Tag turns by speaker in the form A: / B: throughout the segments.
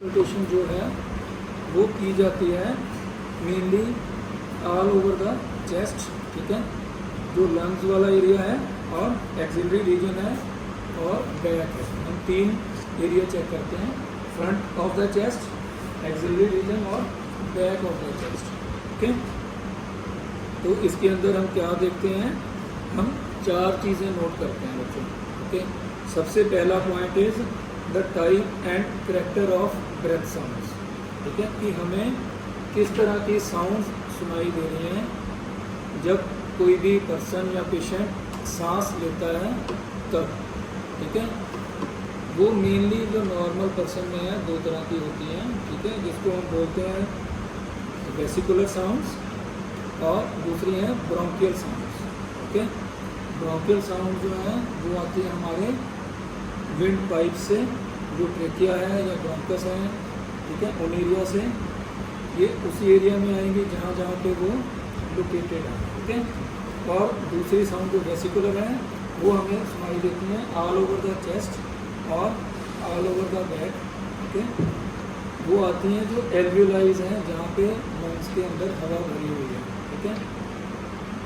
A: Consultation जो है वो की जाती है mainly all over the chest, ठीक है, जो लंग्स वाला एरिया है और एक्सिलरी रीजन है और बैक है। हम तीन एरिया चेक करते हैं, front of the chest, axillary region और back of the chest, okay. तो इसके अंदर हम क्या देखते हैं, हम चार चीज़ें नोट करते हैं बच्चों, ओके। सबसे पहला point is the type and character of breath sounds, ठीक है, कि हमें किस तरह की साउंड्स सुनाई दे रही हैं जब कोई भी पर्सन या पेशेंट सांस लेता है तब, ठीक है। वो मेनली जो नॉर्मल पर्सन में है दो तरह की होती हैं, ठीक है, जिसको हम बोलते हैं वेसिकुलर साउंड्स और दूसरी हैं bronchial sounds, okay. Bronchial sound जो है वो आती है हमारे विंड पाइप से, जो ट्रेकिया है या ब्रोंकस है, ठीक है, उन एरिया से, ये उसी एरिया में आएंगे जहाँ जहाँ पे वो लोकेटेड है, ठीक है। और दूसरी साउंड जो वेसिकुलर है वो हमें सुनाई देती हैं ऑल ओवर द चेस्ट और ऑल ओवर द बैक, ठीक है। वो आती हैं जो एल्वियोलाइज हैं, जहाँ पे लंग्स के अंदर हवा भरी हुई है, ठीक है।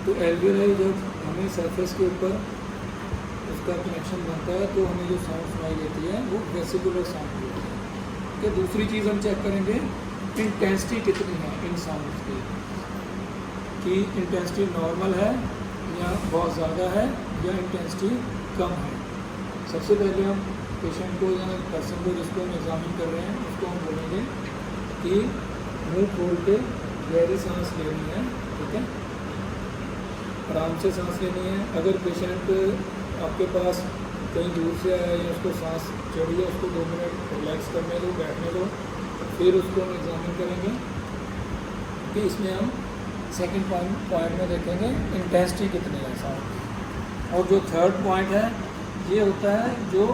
A: तो एल्वियोलाई जब हमें सरफेस के ऊपर उसका कनेक्शन बनता है तो हमें जो साउंड सुनाई देती है वो वेसिकुलर साउंड होती है, ठीक है। दूसरी चीज़ हम चेक करेंगे इंटेंसिटी कितनी है इन साउंड्स की, कि इंटेंसिटी नॉर्मल है या बहुत ज़्यादा है या इंटेंसिटी कम है। सबसे पहले हम पेशेंट को या पर्सन को जिसको हम एग्जामिन कर रहे हैं उसको हम बोलेंगे कि मुंह खोल के गहरी सांस लेनी है, ठीक है, आराम से सांस लेनी है। अगर पेशेंट आपके पास कहीं दूर से आया या उसको सांस चढ़ी है, उसको 2 मिनट रिलैक्स करने दो, बैठने दो, फिर उसको हम एग्जामिन करेंगे कि इसमें हम सेकंड पॉइंट में देखेंगे इंटेंसिटी कितनी है साउंड। और जो थर्ड पॉइंट है ये होता है जो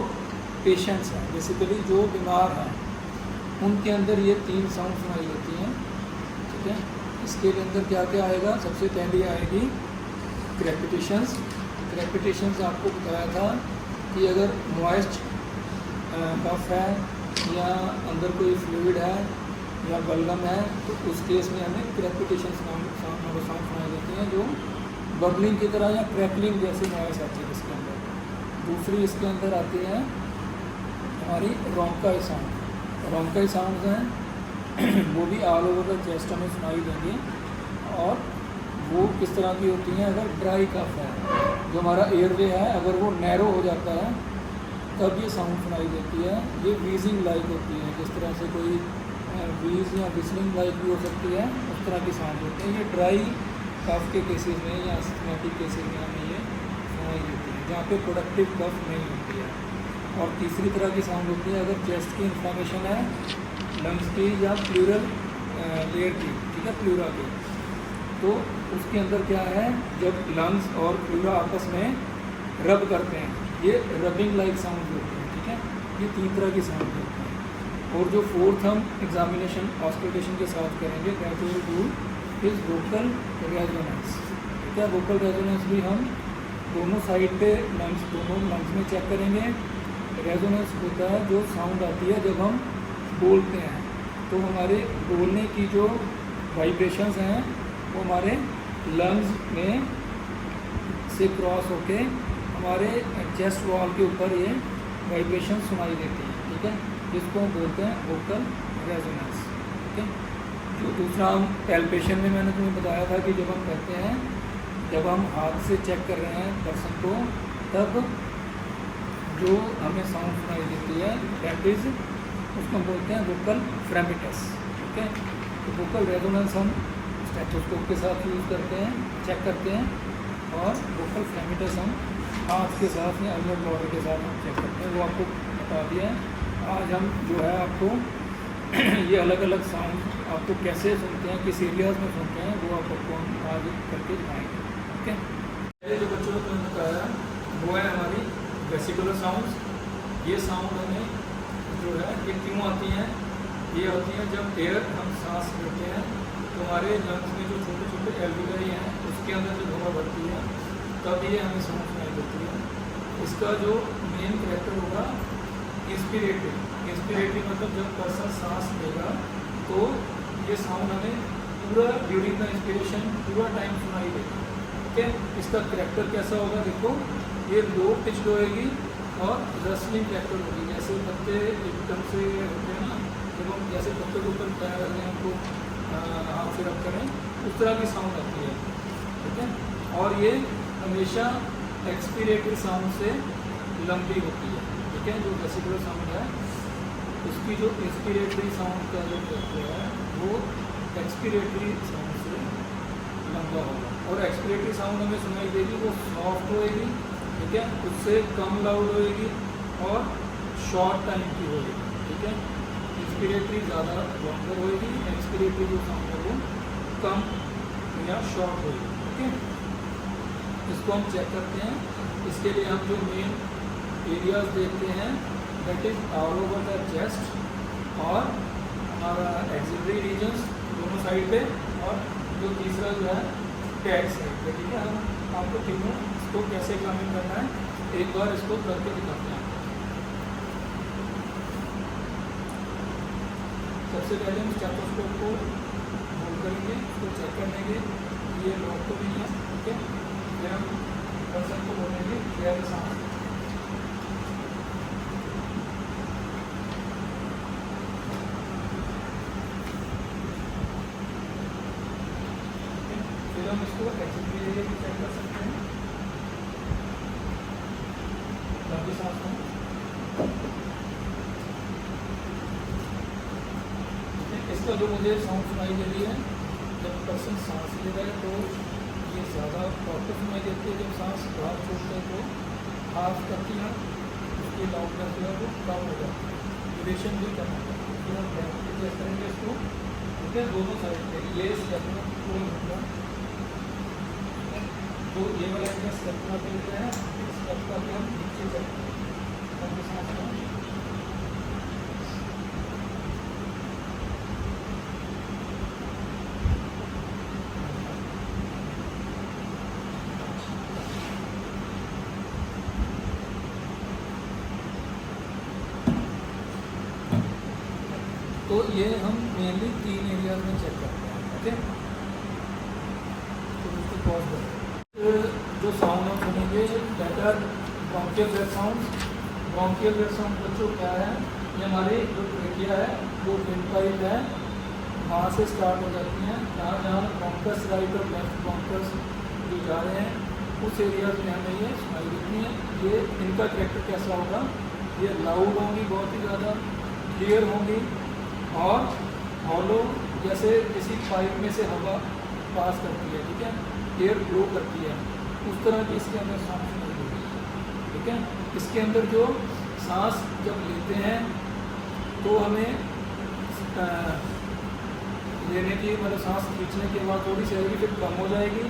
A: पेशेंट्स हैं, बेसिकली जो बीमार हैं, उनके अंदर ये 3 साउंड सुनाई देती हैं, ठीक है। इसके अंदर क्या क्या आएगा, सबसे पहली आएगी क्रेपिटेशंस। क्रेपिटेशंस आपको बताया था कि अगर मॉइस्ट कफ है या अंदर कोई फ्लूइड है या बलगम है तो उस केस में हमें क्रेपिटेशन साउंड सुनाई देती हैं, जो बबलिंग की तरह या क्रैकलिंग जैसी नॉइस आती है इसके अंदर। दूसरी इसके अंदर आती है हमारी रोंकाई साउंड। रोंकाई साउंड हैं वो भी ऑल ओवर द चेस्ट हमें सुनाई देंगी, और वो किस तरह की होती हैं, अगर ड्राई कफ है, जो हमारा एयरवे है, अगर वो नैरो हो जाता है तब ये साउंड सुनाई देती है। ये वीजिंग लाइक होती है, जिस तरह से कोई वीज या विस्लिंग लाइक भी हो सकती है, उस तरह की साउंड होती है। ये ड्राई कफ के केसेस में या एस्थमेटिक केसेस में हमें ये सुनाई देती है, जहाँ पे प्रोडक्टिव कफ नहीं होती है। और तीसरी तरह की साउंड होती है अगर चेस्ट की इन्फ्लेमेशन है, लंग्स की या प्लूरल लेयर की, ठीक है, प्लूरा की, तो उसके अंदर क्या है, जब लंग्स और प्लूरा आपस में रब करते हैं, ये रबिंग लाइक साउंड होती है, ठीक है। ये 3 तरह की साउंड होती है। और जो फोर्थ हम एग्जामिनेशन ऑस्कल्टेशन के साथ करेंगे, that will do is vocal resonance, ठीक है। वोकल रेजोनेंस भी हम दोनों साइड पे लंग्स, दोनों लंग्स में चेक करेंगे। रेजोनेंस होता है जो साउंड आती है जब हम बोलते हैं, तो हमारे बोलने की जो वाइब्रेशंस हैं वो हमारे लंग्स में से क्रॉस होके हमारे चेस्ट वॉल के ऊपर ये वाइब्रेशन सुनाई देती है, ठीक है, जिसको हम बोलते हैं वोकल रेजोनेंस, ठीक है। जो दूसरा हम पैल्पेशन में मैंने तुम्हें बताया था कि जब हम करते हैं, जब हम हाथ से चेक कर रहे हैं पर्सन को, तब जो हमें साउंड सुनाई देती है दैट इज, उसको हम बोलते हैं वोकल फ्रेमिटस, ठीक है। तो वोकल रेजोनेंस हम स्टेथोस्कोप के साथ यूज़ करते हैं, चेक करते हैं, और वोकल फ्रेमिटस हम हाथ के साथ या अल्मर बॉडी के साथ हम चेक करते हैं। वो आपको बता दिया है। आज हम जो है आपको ये अलग अलग साउंड आपको कैसे सुनते हैं, किस एरियाज में सुनते हैं, वो आपको हम आज करके दिखाएंगे, ठीक है। पहले जो बच्चों को बताया वो है हमारी वेसिकुलर साउंड्स। ये साउंड हमें जो है ये क्यों आती हैं, ये होती हैं जब एयर हम सांस लेते हैं तो हमारे लंग्स में जो छोटे छोटे एल्वियोलाई हैं उसके अंदर जब हवा बढ़ती है तब ये हमें साउंड सुनाई देती है। इसका जो मेन कैरेक्टर होगा इंस्पिरेटिव, इंस्पिरेटरी मतलब जब पर्सन सांस लेगा तो ये साउंड हमें पूरा ड्यूरिंग द इंस्पिरेशन पूरा टाइम सुनाई देगा। ठीक है, इसका करेक्टर कैसा होगा, देखो ये लो पिच होएगी और रसलिंग करेक्टर होगी, जैसे पत्ते एकदम से होते हैं ना, जब हम जैसे पत्ते के ऊपर पैर रखें हमको हाथ से रख करें उस तरह की साउंड आती है। ठीक है, और ये हमेशा एक्सपीरेटरी साउंड से लंबी होती है। ठीक है, जो वेसिकुलर साउंड है उसकी जो इंस्पिरेटरी साउंड का जो करेक्टर है वो एक्सपीरेटरी साउंड से लंबा होगा, और एक्सपीरेटरी साउंड हमें सुनाई देगी वो सॉफ्ट होएगी। ठीक है, उससे कम लाउड होएगी और शॉर्ट टाइम की होएगी। ठीक है, इंस्पिरेटरी ज़्यादा लॉन्गर होएगी, एक्सपीरेटरी जो साउंड है वो कम या शॉर्ट होएगी। ठीक है, इसको हम चेक करते हैं। इसके लिए हम जो मेन एरियाज देखते हैं that is all over the chest और हमारा एक्सिलरी रीजन्स दोनों साइड पे, और जो तीसरा जो है टैग साइड पे। ठीक है, हम आपको तीनों इसको कैसे एग्जामिन करना है एक बार इसको करके दिखाते हैं। सबसे पहले हम स्टेथोस्कोप को होल्ड करेंगे, उसको चेक करने के ये लॉक तो नहीं है। ठीक है, फिर हम पर्सन को बोलेंगे क्लियर सांस। फिर हम इसको एक्सिलरी एरिया भी चेक कर सकते हैं, लंबी सांस में। इसका जो मुझे साउंड सुनाई दे रही है जब पर्सन सांस ले रहा है तो ये ज़्यादा प्रॉपर सुनाई देती है, जब सांस बाहर छोड़ते हैं तो हाफ करती है उसकी लाउडनेस जो है वो कम हो जाती है, ड्यूरेशन भी कम हो जाती है। फिर हम बैक करेंगे इसको। ठीक है, दोनों साइड पे ये स्टेप पूरा होगा, तो ये वाला स्टेप का देते हैं, इस स्टेप का भी हम नीचे करते हैं। तो ये हम मेनली 3 एरियाज में चेक करते हैं। ओके, तो इसको पॉज करें। जो साउंड हम सुनेंगे that are bronchial breath sound. Bronchial breath sound बच्चों क्या है, ये हमारी जो ट्रेकिया है वो विंडपाइप है, वहाँ से स्टार्ट हो जाती हैं, जहाँ जहाँ ब्रोंकस राइट और लेफ्ट ब्रोंकस जो जा रहे हैं उस एरियाज में हमें ये सुनाई देती हैं। ये इनका करेक्टर कैसा होगा, ये लाउड होंगी, बहुत ही ज़्यादा क्लियर होंगी और हॉलो, जैसे किसी पाइप में से हवा पास करती है। ठीक है, एयर ब्लो करती है, उस तरह की इसके अंदर सांस सुनाई देगी। ठीक है, इसके अंदर जो सांस जब लेते हैं तो हमें लेने की मतलब सांस खींचने के बाद थोड़ी सी आएगी, फिर कम हो जाएगी,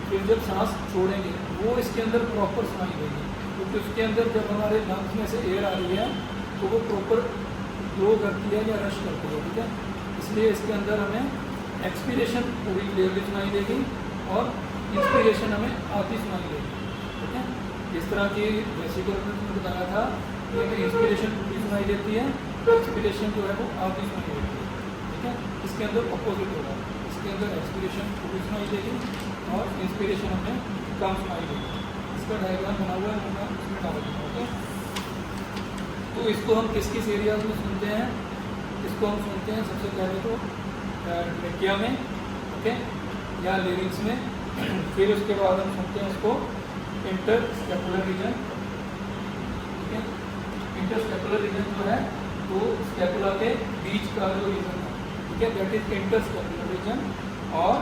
A: फिर जब सांस छोड़ेंगे वो इसके अंदर प्रॉपर सुनाई देगी, क्योंकि उसके अंदर जब हमारे लंग्स में से एयर आ रही है तो वो प्रॉपर ग्लो करती है या रश करती है। ठीक है, इसलिए इसके अंदर हमें एक्सपीरेशन पूरी क्लियरली सुनाई देगी और इंस्पिरेशन हमें आती सुनाई देगी। ठीक है, इस तरह की वेसिकुलर में बताया था कि हमें इंस्पिरेशन पूरी सुनाई देती है, एक्सपीरेशन जो है वो आती सुनाई देती है। ठीक है, इसके अंदर अपोजिट होगा, इसके अंदर एक्सपीरेशन पूरी सुनाई देगी और इंस्पिरेशन हमें कम सुनाई देगी। इसका डायग्राम बना हुआ है, मैं उसमें डाल दूँगा। ओके, तो इसको हम किस किस एरियाज में सुनते हैं, इसको हम सुनते हैं सबसे पहले तो ट्रेकिया में, ओके, या लिरिक्स में, फिर उसके बाद हम सुनते हैं इसको इंटरस्टेपुलर रीजन। ठीक है, इंटरस्टेपुलर रीजन जो है वो स्टेपुला के बीच का जो रीजन है। ठीक है, दैट इज इंटरस्टेपुलर रीजन। और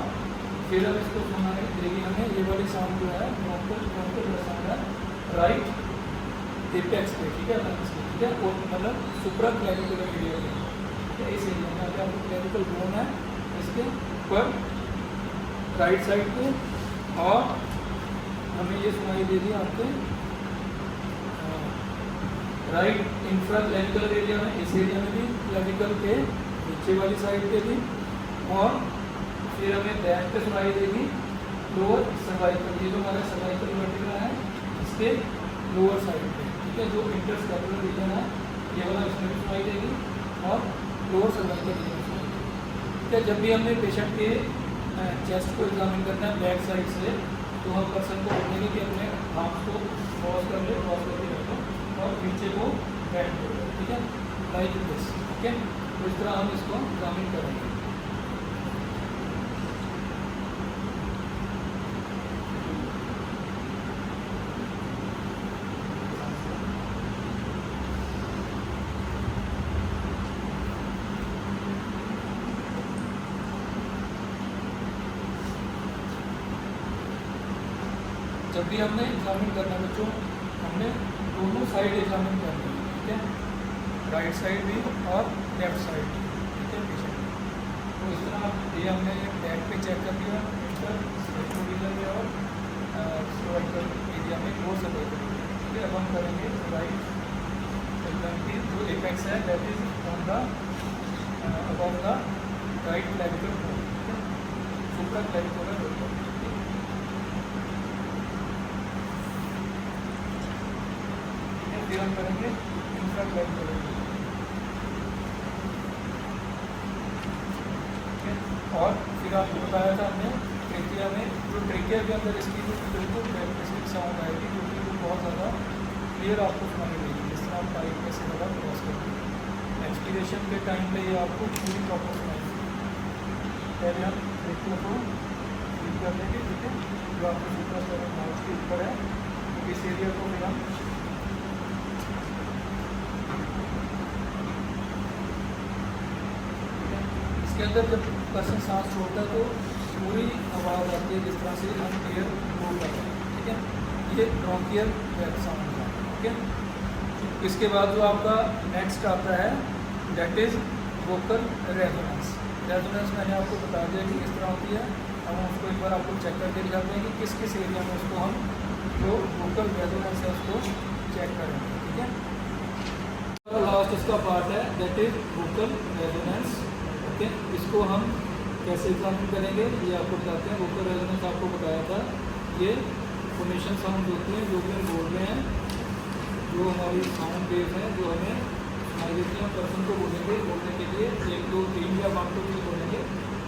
A: फिर हम इसको सुनाने देगी हमें ये वाली साउंड जो है ब्रोंकियल साउंड है राइट एपेक्स पे। ठीक है, ठीक है, और मतलब सुप्रा क्लैविकुलर एरिया में। ठीक है, इस एरिया में अगर आपको क्लैविकल बोन है इसके पर राइट साइड पे, और हमें ये सुनाई दे दी आपके राइट इंफ्रा क्लैविकुलर एरिया में, इस एरिया में भी क्लैविकल के नीचे वाली साइड पे भी, और फिर हमें बैक पे सुनाई देगी लोअर सर्वाइकल, ये जो हमारा सर्वाइकल वर्टिब्रा है इसके लोअर साइड पे। ठीक है, जो इंटरस्टेपुलर रीजन है ये वाला इसमें भी सुनाई देगी और लोअर सर्वाइकल रीजन में सुनाई देगी। ठीक है, जब भी हमने पेशेंट के चेस्ट को एग्जामिन करना है बैक साइड से, तो हम पर्सन को बोलेंगे कि अपने हाथ को क्रॉस कर ले, क्रॉस करके रखो और नीचे को बैठ करो। ठीक है, लाइक दिस। ठीक है, तो इस तरह हम इसको एग्जामिन करेंगे। जब भी हमने एग्जामिन करना है बच्चों, हमने दोनों साइड एग्जामिन करनी है। ठीक है, राइट साइड भी और लेफ्ट साइड। ठीक है पेशेंट, तो इस तरह ये हमने बैक पे चेक कर लिया, रीजन में और सर्वाइकल एरिया में वो सर्वाइकल। ठीक है, अब हम करेंगे राइट एग्जाम की जो एपेक्स है that is on the above the right clavicle bone, supra clavicular bone. फिर हम करेंगे इंफ्रा क्लैविकुलर। और फिर आपको बताया था हमने ट्रेकिया में, जो ट्रेकिया के अंदर इसकी जो बिल्कुल कैरेक्टरिस्टिक साउंड आएगी, क्योंकि वो बहुत ज़्यादा क्लियर आपको सुनाई देगी, जिस तरह आप पाइप में से ज़्यादा क्रॉस करते हैं। एक्सपीरेशन के टाइम पे ये आपको पूरी प्रॉपर सुनाई देगी। पहले हम ट्रेकिया को फील कर लेंगे। ठीक है, जो आपको सुपर माउथ के ऊपर है, तो इस एरिया को फिर हम इसके अंदर जब पर्सन सांस छोड़ता है तो पूरी आवाज़ आती है, जिस तरह से हम एयर मूव कर रहे हैं। ठीक है, ये ब्रोंकियल साउंड है। ठीक है, इसके बाद जो आपका नेक्स्ट आता है that is vocal resonance. Resonance मैंने आपको बता दिया कि किस तरह होती है। हम उसको एक बार आपको चेक करके दिखाते हैं कि किस किस एरिया में उसको हम जो वोकल रेजोनेंस है उसको चेक करेंगे। ठीक है, लास्ट इसका पार्ट है that is vocal resonance. Okay, इसको हम कैसे एग्जामिन करेंगे ये आपको बताते हैं। वोकल रेजोनेंस आपको बताया था, ये फोनेशन साउंड होती हैं जो कि हम बोल रहे हैं, जो हमारी साउंड वेव है जो हमें सुनाई देती है। पर्सन को बोलेंगे बोलने के लिए 1 2 3 या 1 2 3 बोलेंगे।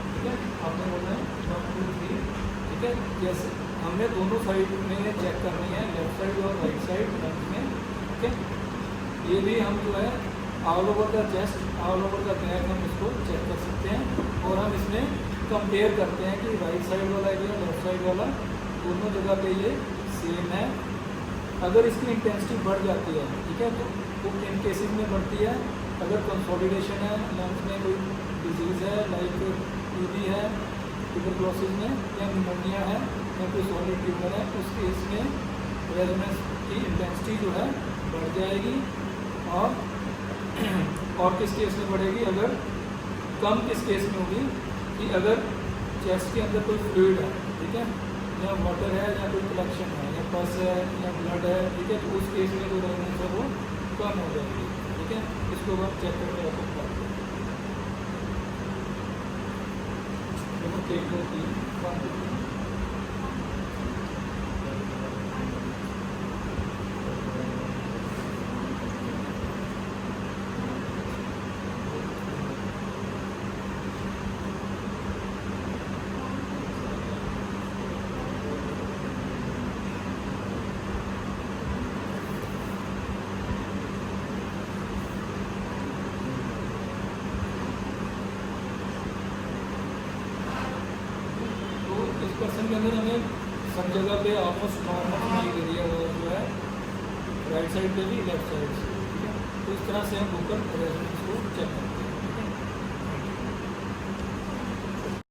A: ठीक है, आपने बोलना है 1 2 3। ठीक है, जैसे हमने दोनों साइड में चेक करनी है, लेफ्ट साइड और राइट साइड लंग्स में। ठीक है, ये भी हम जो है all over the chest, all over the back हम इसको चेक कर सकते हैं। और हम इसमें कंपेयर करते हैं कि राइट साइड वाला एरिया लेफ्ट साइड वाला दोनों जगह पे ये सेम है। अगर इसकी इंटेंसिटी बढ़ जाती है, ठीक है, तो किन केसेस में बढ़ती है, अगर कंसोलिडेशन है, लंग्स में कोई डिजीज़ है लाइक टीबी है, ट्यूबरक्लोसिस में, या निमोनिया है, या कोई सॉलिड ट्यूमर है, उस केस में रेजोनेंस की इंटेंसिटी जो है बढ़ जाएगी। और किस केस में बढ़ेगी, अगर कम किस केस में होगी कि अगर चेस्ट के अंदर कोई फ्लूइड है, ठीक है, या वाटर है या कोई कलेक्शन है या पस है या ब्लड है। ठीक है, तो उस केस में जो रेजोनेंस है वो कम हो जाएगी। ठीक है, इसको हम चेक करके रख सकते हैं। पर्सन के अंदर हमें सब जगह पे ऑलमोस्ट नॉर्मल सुनाई दे रही है, वो जो है राइट साइड पे भी लेफ्ट साइड से। ठीक है, तो इस तरह से हम वोकल रेजोनेंस को चेक करते हैं।